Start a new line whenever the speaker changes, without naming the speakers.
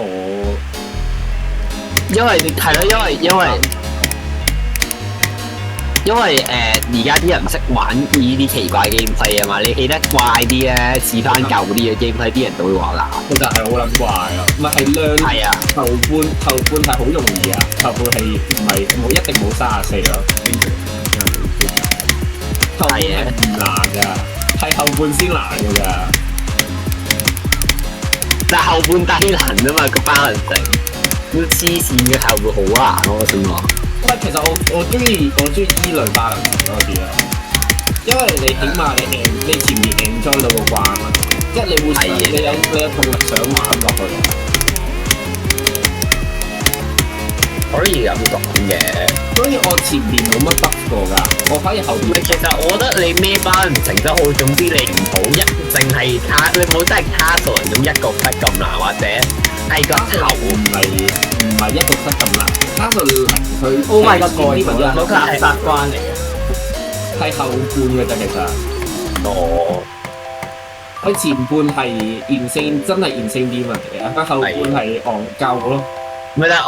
我
因為係咯，因為而家啲人唔識玩呢啲奇怪嘅 gameplay 啊嘛，你起得怪啲咧，似翻舊啲嘅 gameplay，啲人都會話啦。
其實係好撚怪啊，唔係量
係啊，
頭半係好容易啊，頭半係唔係冇一定冇34咯。後半係唔難㗎，係後半先難㗎咋。
但係後半低能啊嘛，個balance要黐線嘅後半好難咯，我想講。
喂，其實我中意依類balance多啲啊，因為你起碼你前面 enjoy 到個關啊，即係你會你有動力想玩落去。
可以咁講嘅，
所以我前面冇乜 bug 過㗎，我反而後邊。
唔係，其實我覺得你咩班唔成得好，總之你唔好淨係卡，你唔好真係卡數人用一個 cut 咁難，或者係個頭
唔係一個 cut 咁難，卡數佢
Oh my god，過咗啦，
嗰個係
垃圾關嚟嘅。
係後半嘅啫，其實。
哦，
佢前半係 insane，真係 insane demon 嚟嘅，佢後半係戇鳩咯。
唔係但係